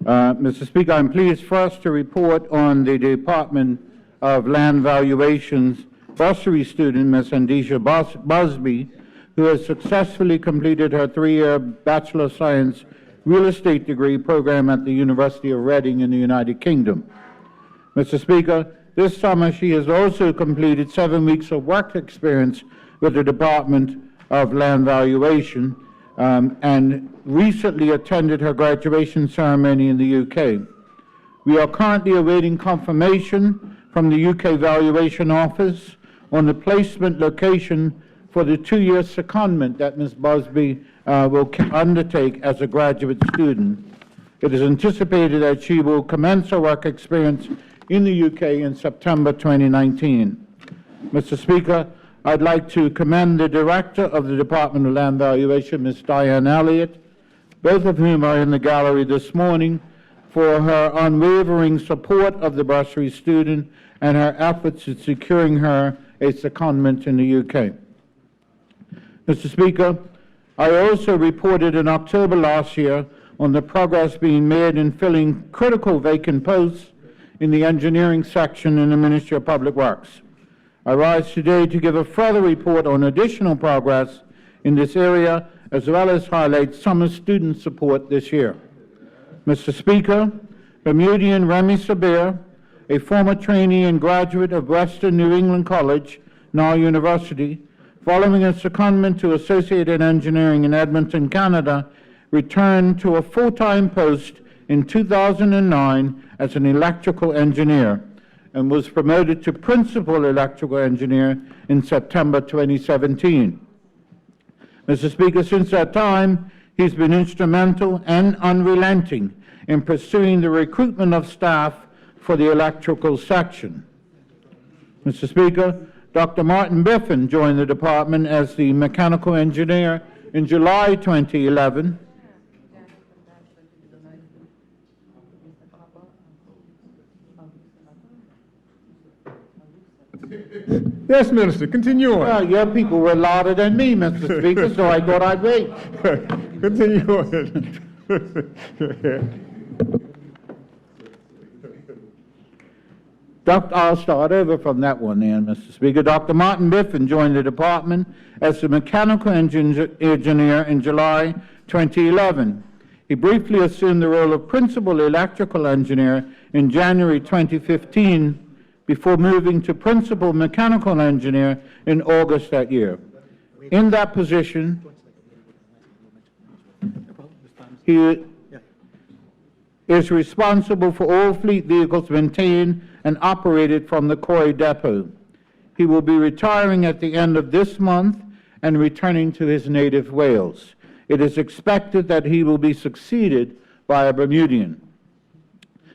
Mr. Speaker, I'm pleased first to report on the Department of Land Valuation's bursary student, Ms. Andisha Busby, who has successfully completed her 3-year Bachelor of Science Real Estate degree program at the University of Reading in the United Kingdom. Mr. Speaker, this summer she has also completed 7 weeks of work experience with the Department of Land Valuation and recently attended her graduation ceremony in the UK. We are currently awaiting confirmation from the UK Valuation Office on the placement location for the 2-year secondment that Ms. Busby will undertake as a graduate student. It is anticipated that she will commence her work experience in the UK in September 2019. Mr. Speaker, I'd like to commend the Director of the Department of Land Valuation, Ms. Diane Elliott, both of whom are in the gallery this morning, for her unwavering support of the bursary student and her efforts in securing her a secondment in the UK. Mr. Speaker, I also reported in October last year on the progress being made in filling critical vacant posts in the engineering section in the Ministry of Public Works. I rise today to give a further report on additional progress in this area, as well as highlight summer student support this year. Mr. Speaker, Bermudian Remy Sabir, a former trainee and graduate of Western New England College, now University, following a secondment to Associated Engineering in Edmonton, Canada, returned to a full-time post in 2009 as an electrical engineer and was promoted to principal electrical engineer in September 2017. Mr. Speaker, since that time, he's been instrumental and unrelenting in pursuing the recruitment of staff for the electrical section. Mr. Speaker, Dr. Martin Biffin joined the department as the mechanical engineer in July 2011. Yes, Minister, continue on. Well, your people were louder than me, Mr. Speaker, so I thought I'd wait. Continue on. I'll start over from that one then, Mr. Speaker. Dr. Martin Biffin joined the department as the mechanical engineer in July 2011. He briefly assumed the role of principal electrical engineer in January 2015 before moving to principal mechanical engineer in August that year. In that position, he is responsible for all fleet vehicles maintained and operated from the Corrie Depot. He will be retiring at the end of this month and returning to his native Wales. It is expected that he will be succeeded by a Bermudian.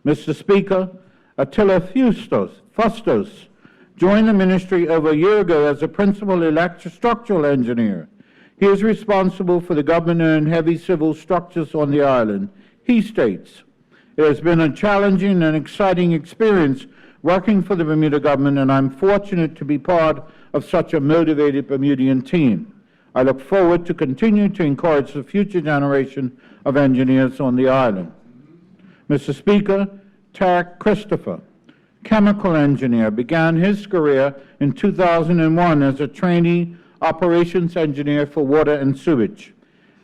Mr. Speaker, Attila Fustos joined the ministry over a year ago as a principal structural engineer. He is responsible for the government-owned heavy civil structures on the island. He states, "It has been a challenging and exciting experience working for the Bermuda government, and I'm fortunate to be part of such a motivated Bermudian team. I look forward to continuing to encourage the future generation of engineers on the island." Mr. Speaker, Tarek Christopher, chemical engineer, began his career in 2001 as a trainee operations engineer for water and sewage.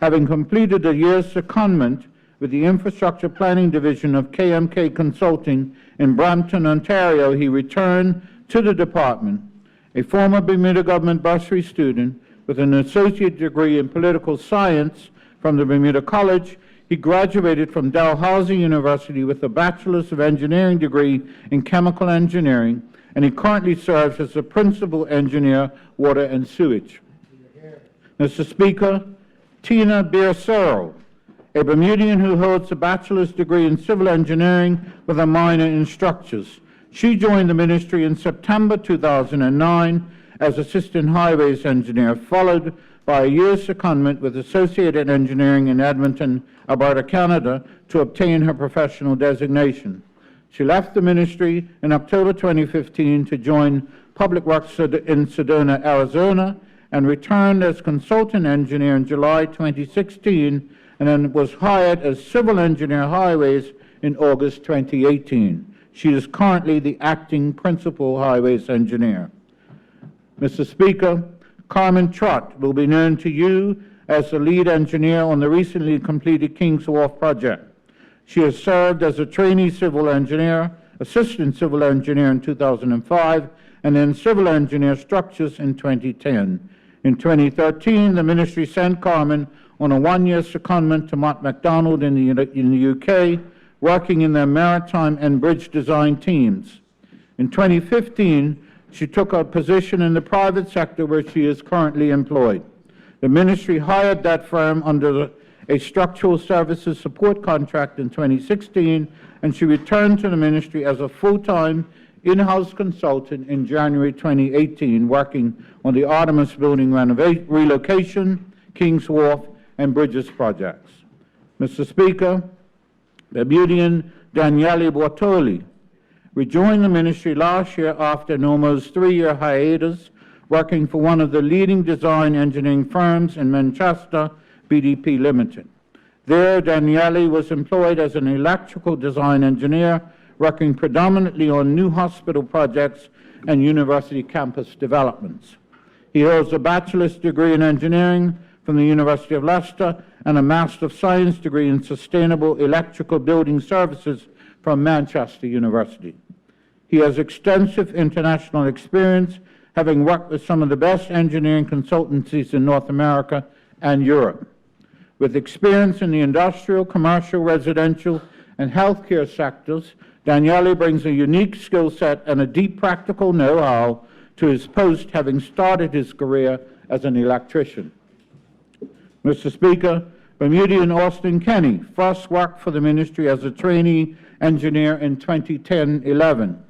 Having completed a year's secondment with the Infrastructure Planning Division of KMK Consulting in Brampton, Ontario, he returned to the department. A former Bermuda government bursary student with an associate degree in political science from the Bermuda College, he graduated from Dalhousie University with a Bachelor's of Engineering degree in chemical engineering, and he currently serves as the principal engineer, water and sewage. Mr. Speaker, Tina Biercero, a Bermudian who holds a bachelor's degree in civil engineering with a minor in structures. She joined the ministry in September 2009 as assistant highways engineer, followed by a year's secondment with Associated Engineering in Edmonton, Alberta, Canada, to obtain her professional designation. She left the ministry in October 2015 to join Public Works in Sedona, Arizona, and returned as consultant engineer in July 2016, and then was hired as civil engineer highways in August 2018. She is currently the acting principal highways engineer. Mr. Speaker, Carmen Trott will be known to you as the lead engineer on the recently completed Kings Wharf project. She has served as a trainee civil engineer, assistant civil engineer in 2005, and then civil engineer structures in 2010. In 2013, the ministry sent Carmen on a one-year secondment to Mott MacDonald in the UK, working in their maritime and bridge design teams. In 2015, she took a position in the private sector where she is currently employed. The ministry hired that firm under a structural services support contract in 2016, and she returned to the ministry as a full-time in-house consultant in January 2018, working on the Artemis Building relocation, Kings Wharf, and Bridges projects. Mr. Speaker, Bermudian Daniele Bortoli rejoined the ministry last year after an almost 3-year hiatus, working for one of the leading design engineering firms in Manchester, BDP Limited. There, Daniele was employed as an electrical design engineer, working predominantly on new hospital projects and university campus developments. He holds a bachelor's degree in engineering from the University of Leicester and a Master of Science degree in Sustainable Electrical Building Services from Manchester University. He has extensive international experience, having worked with some of the best engineering consultancies in North America and Europe. With experience in the industrial, commercial, residential, and healthcare sectors, Daniele brings a unique skill set and a deep practical know-how to his post, having started his career as an electrician. Mr. Speaker, Bermudian Austin Kenny first worked for the ministry as a trainee engineer in 2010-11.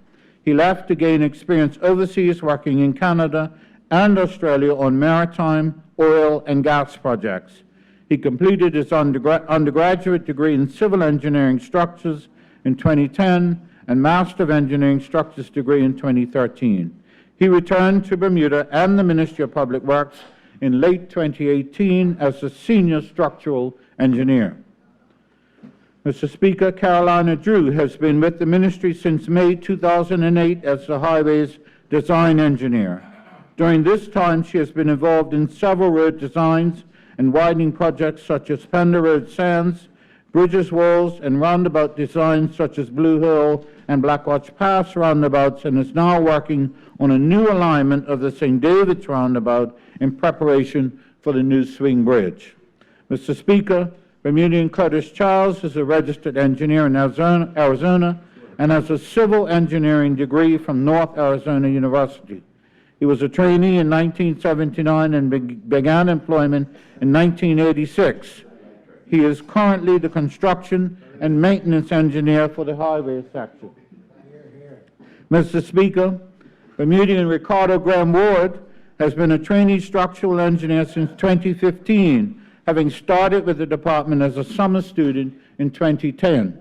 He left to gain experience overseas, working in Canada and Australia on maritime, oil, and gas projects. He completed his undergraduate degree in civil engineering structures in 2010 and Master of Engineering Structures degree in 2013. He returned to Bermuda and the Ministry of Public Works in late 2018 as a senior structural engineer. Mr. Speaker, Carolina Drew has been with the ministry since May 2008 as the highways design engineer. During this time, she has been involved in several road designs and widening projects such as Pender Road Sands, bridges, walls, and roundabout designs such as Blue Hill and Blackwatch Pass roundabouts, and is now working on a new alignment of the St. David's roundabout in preparation for the new Swing Bridge. Mr. Speaker, Bermudian Curtis Charles is a registered engineer in Arizona and has a civil engineering degree from North Arizona University. He was a trainee in 1979 and began employment in 1986. He is currently the construction and maintenance engineer for the highway section. Mr. Speaker, Bermudian Ricardo Graham Ward has been a trainee structural engineer since 2015, having started with the department as a summer student in 2010.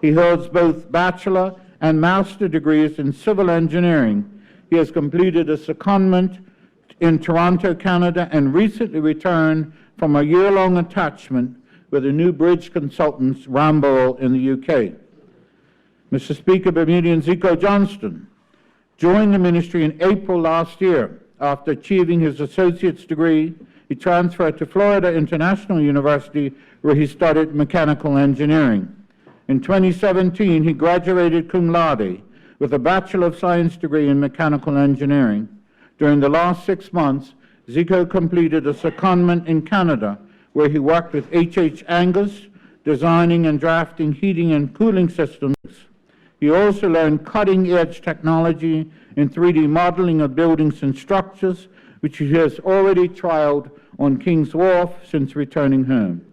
He holds both bachelor and master degrees in civil engineering. He has completed a secondment in Toronto, Canada, and recently returned from a year-long attachment with the New Bridge Consultants, Ramborough, in the UK. Mr. Speaker, Bermudian Zico Johnston joined the ministry in April last year. After achieving his associate's degree, he transferred to Florida International University, where he studied mechanical engineering. In 2017, he graduated cum laude with a Bachelor of Science degree in mechanical engineering. During the last 6 months, Zico completed a secondment in Canada, where he worked with H.H. Angus, designing and drafting heating and cooling systems. He also learned cutting-edge technology in 3D modeling of buildings and structures, which he has already trialed on Kings Wharf since returning home.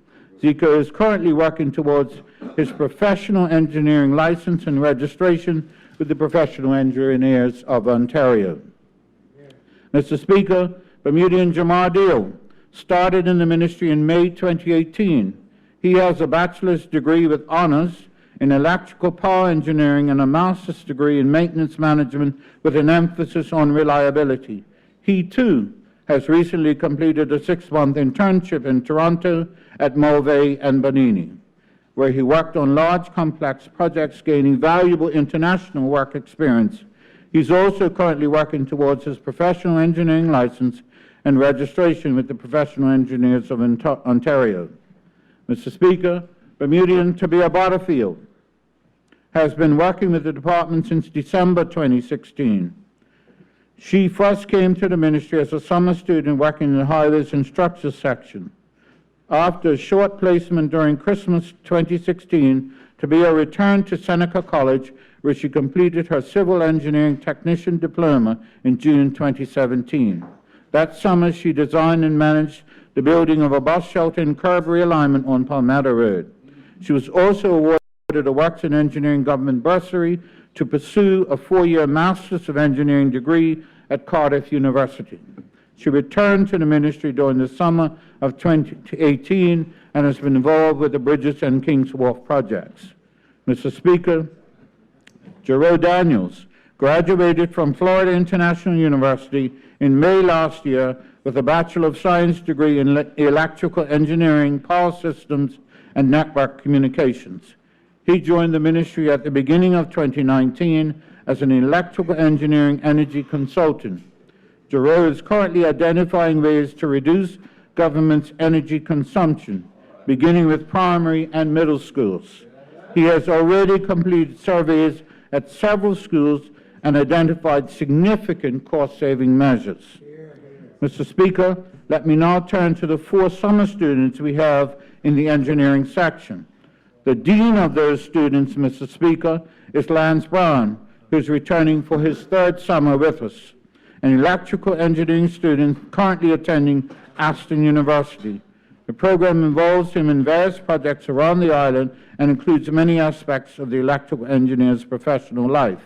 Zico is currently working towards his professional engineering license and registration with the Professional Engineers of Ontario. Mr. Speaker, Bermudian Jamar Deal started in the ministry in May 2018. He has a bachelor's degree with honors in electrical power engineering and a master's degree in maintenance management with an emphasis on reliability. He, too, has recently completed a 6-month internship in Toronto at Mulvey and Bonini. where he worked on large, complex projects, gaining valuable international work experience. He's also currently working towards his professional engineering license and registration with the Professional Engineers of Ontario. Mr. Speaker, Bermudian Tabia Butterfield has been working with the department since December 2016. She first came to the ministry as a summer student working in the Highways and Structures section. After a short placement during Christmas 2016, Tabia returned to Seneca College, where she completed her civil engineering technician diploma in June 2017. That summer, she designed and managed the building of a bus shelter and curb realignment on Palmetto Road. She was also awarded a Works in Engineering government bursary to pursue a 4-year Master's of Engineering degree at Cardiff University. She returned to the ministry during the summer of 2018 and has been involved with the Bridges and Kings Wharf projects. Mr. Speaker, Jerome Daniels graduated from Florida International University in May last year with a Bachelor of Science degree in Electrical Engineering, Power Systems, and Network Communications. He joined the ministry at the beginning of 2019 as an electrical engineering energy consultant. Jerome is currently identifying ways to reduce government's energy consumption, beginning with primary and middle schools. He has already completed surveys at several schools and identified significant cost-saving measures. Mr. Speaker, let me now turn to the 4 summer students we have in the engineering section. The dean of those students, Mr. Speaker, is Lance Brown, who is returning for his 3rd summer with us, an electrical engineering student currently attending Aston University. The program involves him in various projects around the island and includes many aspects of the electrical engineer's professional life.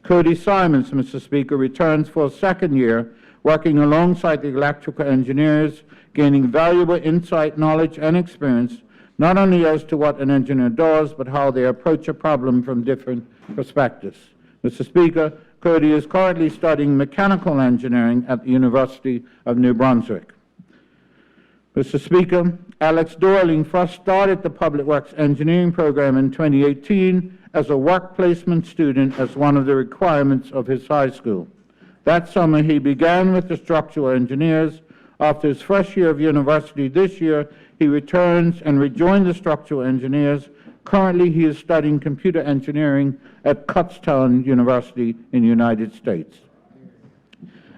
Cody Simons, Mr. Speaker, returns for a 2nd year, working alongside the electrical engineers, gaining valuable insight, knowledge, and experience, not only as to what an engineer does, but how they approach a problem from different perspectives. Mr. Speaker, Cody is currently studying mechanical engineering at the University of New Brunswick. Mr. Speaker, Alex Dorling first started the Public Works Engineering program in 2018 as a work placement student as one of the requirements of his high school. That summer, he began with the structural engineers. After his first year of university this year, he returns and rejoined the structural engineers. Currently, he is studying computer engineering at Kutztown University in the United States.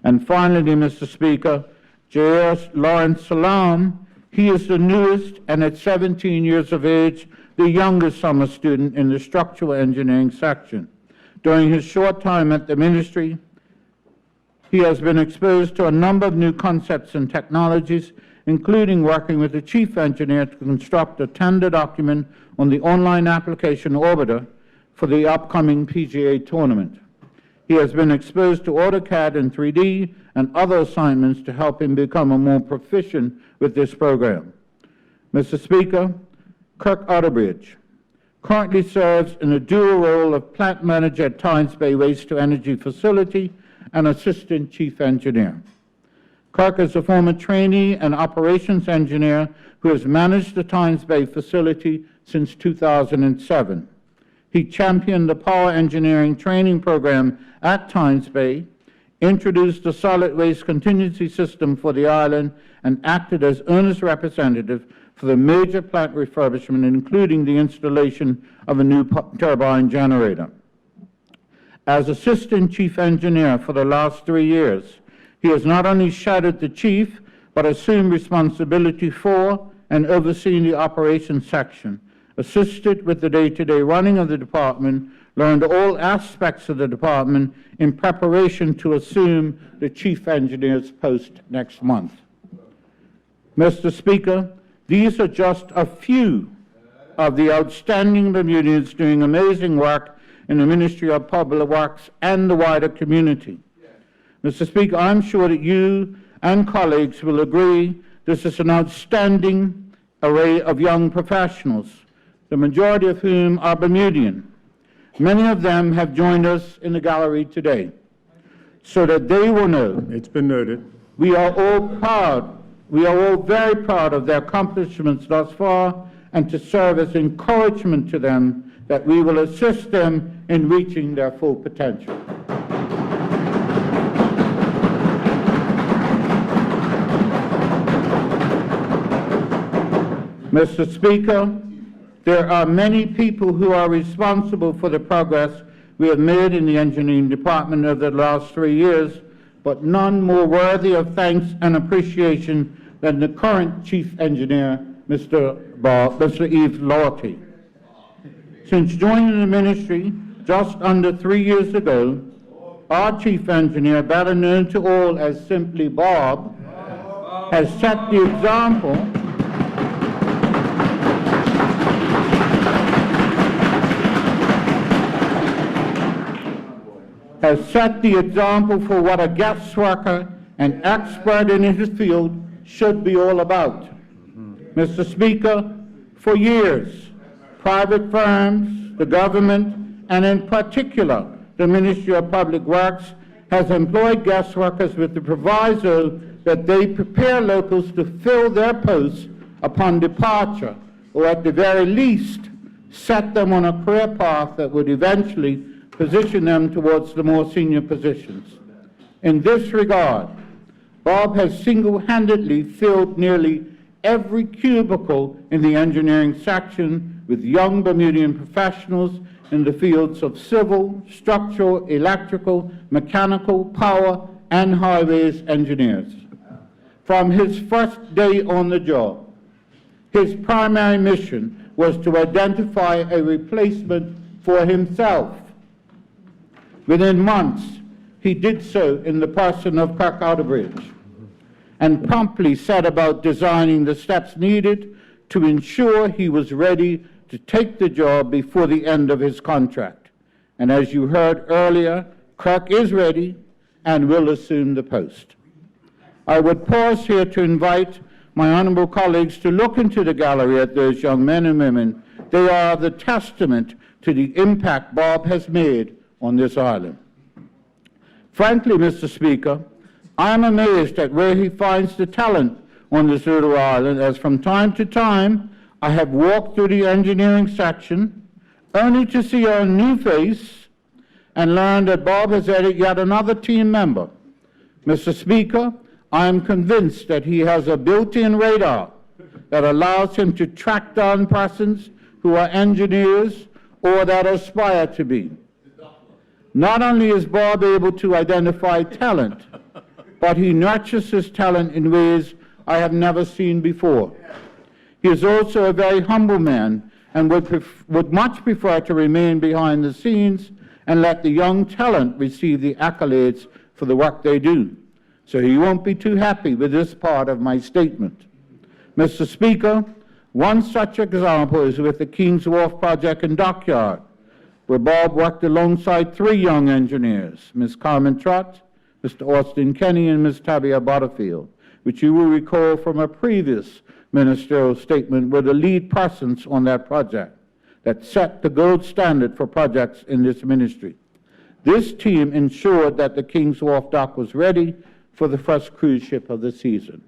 And finally, Mr. Speaker, J.S. Lawrence Salam, he is the newest and at 17 years of age, the youngest summer student in the structural engineering section. During his short time at the ministry, he has been exposed to a number of new concepts and technologies, including working with the chief engineer to construct a tender document on the online application Orbiter for the upcoming PGA tournament. He has been exposed to AutoCAD and 3D and other assignments to help him become more proficient with this program. Mr. Speaker, Kirk Utterbridge currently serves in a dual role of plant manager at Tynes Bay Waste-to-Energy Facility and assistant chief engineer. Kirk is a former trainee and operations engineer who has managed the Tynes Bay facility since 2007. He championed the power engineering training program at Tynes Bay, introduced the solid waste contingency system for the island, and acted as earnest representative for the major plant refurbishment, including the installation of a new turbine generator. As assistant chief engineer for the last 3 years, he has not only shadowed the chief, but assumed responsibility for and overseen the operations section, assisted with the day-to-day running of the department, learned all aspects of the department in preparation to assume the chief engineer's post next month. Mr. Speaker, these are just a few of the outstanding Bermudians doing amazing work in the Ministry of Public Works and the wider community. Mr. Speaker, I'm sure that you and colleagues will agree this is an outstanding array of young professionals, the majority of whom are Bermudian. Many of them have joined us in the gallery today, so that they will know. It's been noted. We are all proud. We are all very proud of their accomplishments thus far, and to serve as encouragement to them that we will assist them in reaching their full potential. Mr. Speaker, there are many people who are responsible for the progress we have made in the engineering department over the last 3 years, but none more worthy of thanks and appreciation than the current chief engineer, Mr. Yves Lorty. Since joining the ministry just under 3 years ago, our chief engineer, better known to all as simply Bob, has set the example for what a guest worker and expert in his field should be all about. Mr. Speaker, for years, private firms, the government, and in particular, the Ministry of Public Works has employed guest workers with the proviso that they prepare locals to fill their posts upon departure, or at the very least, set them on a career path that would eventually position them towards the more senior positions. In this regard, Bob has single-handedly filled nearly every cubicle in the engineering section with young Bermudian professionals in the fields of civil, structural, electrical, mechanical, power, and highways engineers. From his first day on the job, his primary mission was to identify a replacement for himself. Within months, he did so in the person of Kirk Outerbridge, and promptly set about designing the steps needed to ensure he was ready to take the job before the end of his contract. And as you heard earlier, Kirk is ready and will assume the post. I would pause here to invite my honorable colleagues to look into the gallery at those young men and women. They are the testament to the impact Bob has made on this island. Frankly, Mr. Speaker, I am amazed at where he finds the talent on this little island, as from time to time I have walked through the engineering section only to see a new face and learn that Bob has added yet another team member. Mr. Speaker, I am convinced that he has a built-in radar that allows him to track down persons who are engineers or that aspire to be. Not only is Bob able to identify talent, but he nurtures his talent in ways I have never seen before. He is also a very humble man and would much prefer to remain behind the scenes and let the young talent receive the accolades for the work they do. So he won't be too happy with this part of my statement. Mr. Speaker, one such example is with the King's Wharf project in Dockyard, where Bob worked alongside 3 young engineers, Ms. Carmen Trott, Mr. Austin Kenny, and Ms. Tabia Butterfield, which you will recall from a previous ministerial statement were the lead persons on that project that set the gold standard for projects in this ministry. This team ensured that the King's Wharf dock was ready for the first cruise ship of the season.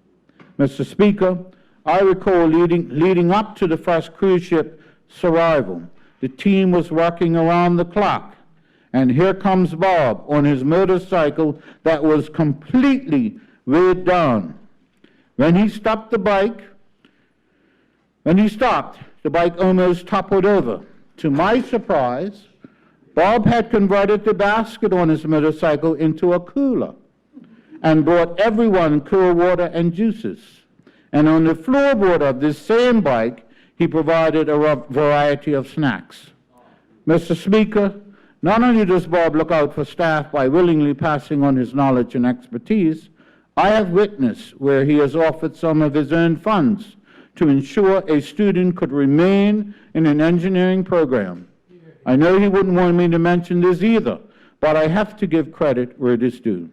Mr. Speaker, I recall leading up to the first cruise ship's arrival, the team was working around the clock, and here comes Bob on his motorcycle that was completely weighed down. When he stopped, the bike almost toppled over. To my surprise, Bob had converted the basket on his motorcycle into a cooler and brought everyone cool water and juices. And on the floorboard of this same bike, he provided a variety of snacks. Mr. Speaker, not only does Bob look out for staff by willingly passing on his knowledge and expertise, I have witnessed where he has offered some of his own funds to ensure a student could remain in an engineering program. I know he wouldn't want me to mention this either, but I have to give credit where it is due.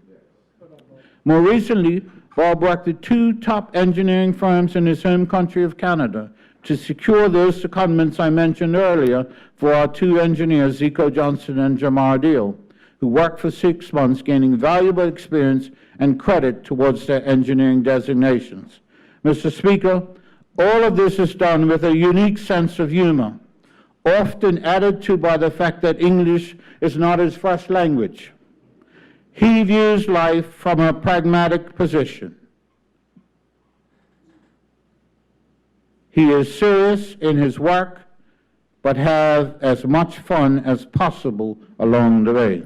More recently, Bob worked at 2 top engineering firms in his home country of Canada to secure those secondments I mentioned earlier for our 2 engineers, Zico Johnson and Jamar Deal, who worked for 6 months, gaining valuable experience and credit towards their engineering designations. Mr. Speaker, All of this is done with a unique sense of humor, often added to by the fact that English is not his first language. He views life from a pragmatic position. He is serious in his work, but have as much fun as possible along the way.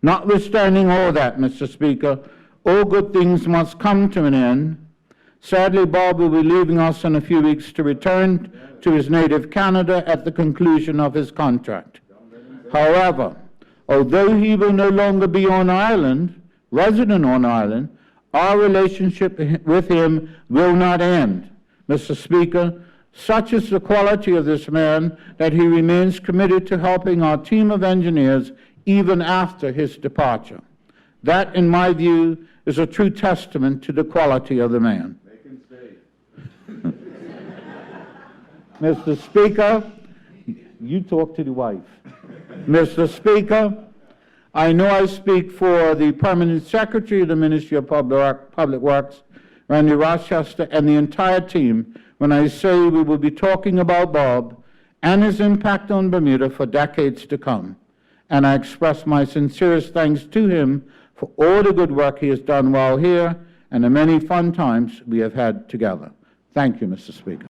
Notwithstanding all that, Mr. Speaker, all good things must come to an end. Sadly, Bob will be leaving us in a few weeks to return to his native Canada at the conclusion of his contract. However, although he will no longer be on island, resident on island, our relationship with him will not end. Mr. Speaker, such is the quality of this man that he remains committed to helping our team of engineers even after his departure. That, in my view, is a true testament to the quality of the man. Make him stay. Mr. Speaker, you talk to the wife. Mr. Speaker, I know I speak for the Permanent Secretary of the Ministry of Public Works, Randy Rochester, and the entire team when I say we will be talking about Bob and his impact on Bermuda for decades to come. And I express my sincerest thanks to him for all the good work he has done while here and the many fun times we have had together. Thank you, Mr. Speaker.